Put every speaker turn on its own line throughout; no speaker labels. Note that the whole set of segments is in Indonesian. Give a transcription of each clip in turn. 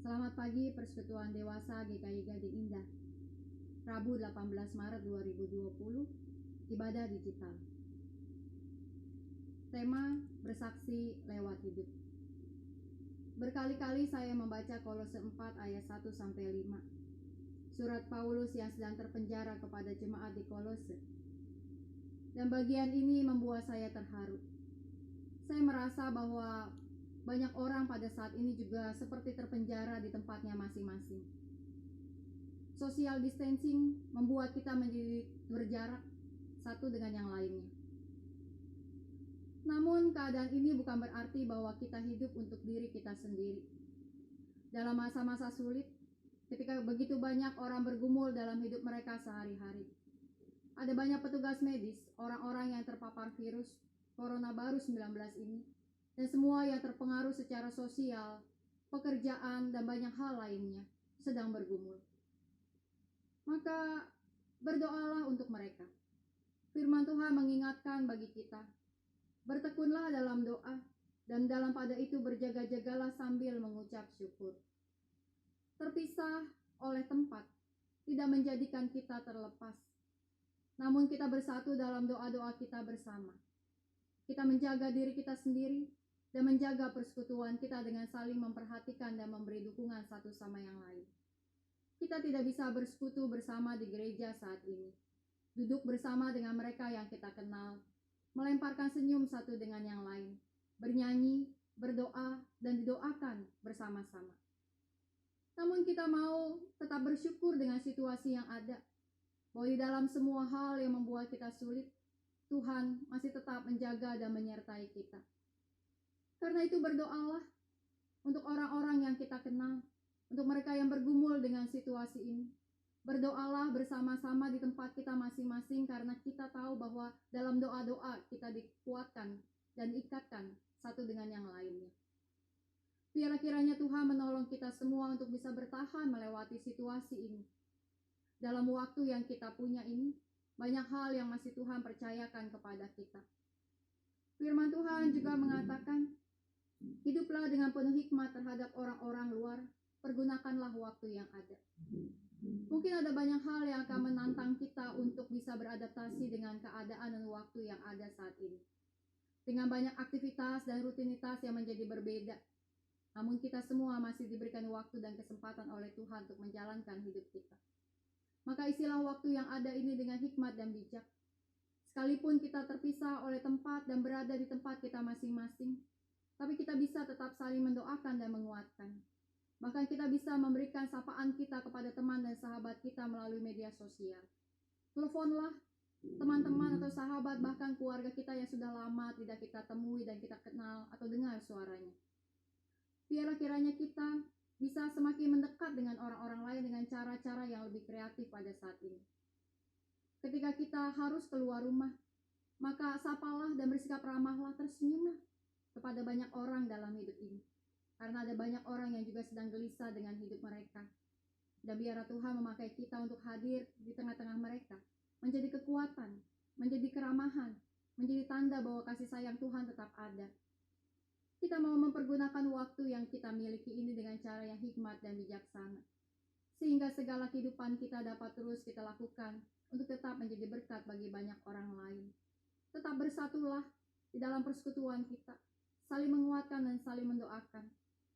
Selamat pagi Persekutuan Dewasa GKI Gading Indah. Rabu 18 Maret 2020, Ibadah Digital. Tema bersaksi lewat hidup. Berkali-kali saya membaca Kolose 4 ayat 1-5. Surat Paulus yang sedang terpenjara kepada jemaat di Kolose. Dan bagian ini membuat saya terharu. Saya merasa bahwa banyak orang pada saat ini juga seperti terpenjara di tempatnya masing-masing. Social distancing membuat kita menjadi berjarak satu dengan yang lainnya. Namun keadaan ini bukan berarti bahwa kita hidup untuk diri kita sendiri. Dalam masa-masa sulit, ketika begitu banyak orang bergumul dalam hidup mereka sehari-hari, ada banyak petugas medis, orang-orang yang terpapar virus Corona baru 19 ini, dan semua yang terpengaruh secara sosial, pekerjaan, dan banyak hal lainnya sedang bergumul. Maka berdoalah untuk mereka. Firman Tuhan mengingatkan bagi kita, bertekunlah dalam doa, dan dalam pada itu berjaga-jagalah sambil mengucap syukur. Terpisah oleh tempat tidak menjadikan kita terlepas, namun kita bersatu dalam doa-doa kita bersama. Kita menjaga diri kita sendiri dan menjaga persekutuan kita dengan saling memperhatikan dan memberi dukungan satu sama yang lain. Kita tidak bisa bersekutu bersama di gereja saat ini, duduk bersama dengan mereka yang kita kenal, melemparkan senyum satu dengan yang lain, bernyanyi, berdoa, dan didoakan bersama-sama. Namun kita mau tetap bersyukur dengan situasi yang ada, bahwa di dalam semua hal yang membuat kita sulit, Tuhan masih tetap menjaga dan menyertai kita. Karena itu berdoalah untuk orang-orang yang kita kenal, untuk mereka yang bergumul dengan situasi ini. Berdoalah bersama-sama di tempat kita masing-masing, karena kita tahu bahwa dalam doa-doa kita dikuatkan dan diikatkan satu dengan yang lainnya. Biarlah kiranya Tuhan menolong kita semua untuk bisa bertahan melewati situasi ini. Dalam waktu yang kita punya ini, banyak hal yang masih Tuhan percayakan kepada kita. Firman Tuhan juga mengatakan, hiduplah dengan penuh hikmat terhadap orang-orang luar, pergunakanlah waktu yang ada. Mungkin ada banyak hal yang akan menantang kita untuk bisa beradaptasi dengan keadaan dan waktu yang ada saat ini. Dengan banyak aktivitas dan rutinitas yang menjadi berbeda, namun kita semua masih diberikan waktu dan kesempatan oleh Tuhan untuk menjalankan hidup kita. Maka isilah waktu yang ada ini dengan hikmat dan bijak. Sekalipun kita terpisah oleh tempat dan berada di tempat kita masing-masing, tapi kita bisa tetap saling mendoakan dan menguatkan. Bahkan kita bisa memberikan sapaan kita kepada teman dan sahabat kita melalui media sosial. Teleponlah teman-teman atau sahabat, bahkan keluarga kita yang sudah lama tidak kita temui dan kita kenal atau dengar suaranya. Biarlah kiranya kita bisa semakin mendekat dengan orang-orang lain dengan cara-cara yang lebih kreatif pada saat ini. Ketika kita harus keluar rumah, maka sapalah dan bersikap ramahlah, tersenyumlah kepada banyak orang dalam hidup ini. Karena ada banyak orang yang juga sedang gelisah dengan hidup mereka. Dan biarlah Tuhan memakai kita untuk hadir di tengah-tengah mereka, menjadi kekuatan, menjadi keramahan, menjadi tanda bahwa kasih sayang Tuhan tetap ada. Kita mau mempergunakan waktu yang kita miliki ini dengan cara yang hikmat dan bijaksana, sehingga segala kehidupan kita dapat terus kita lakukan untuk tetap menjadi berkat bagi banyak orang lain. Tetap bersatulah di dalam persekutuan kita, saling menguatkan dan saling mendoakan.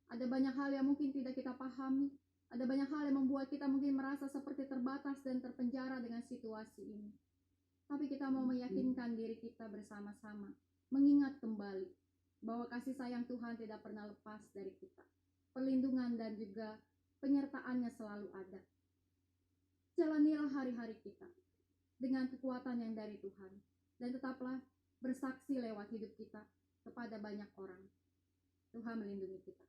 Ada banyak hal yang mungkin tidak kita pahami, ada banyak hal yang membuat kita mungkin merasa seperti terbatas dan terpenjara dengan situasi ini. Tapi kita mau meyakinkan diri kita bersama-sama, mengingat kembali bahwa kasih sayang Tuhan tidak pernah lepas dari kita. Perlindungan dan juga penyertaannya selalu ada. Jalanilah hari-hari kita dengan kekuatan yang dari Tuhan, dan tetaplah bersaksi lewat hidup kita kepada banyak orang. Tuhan melindungi kita.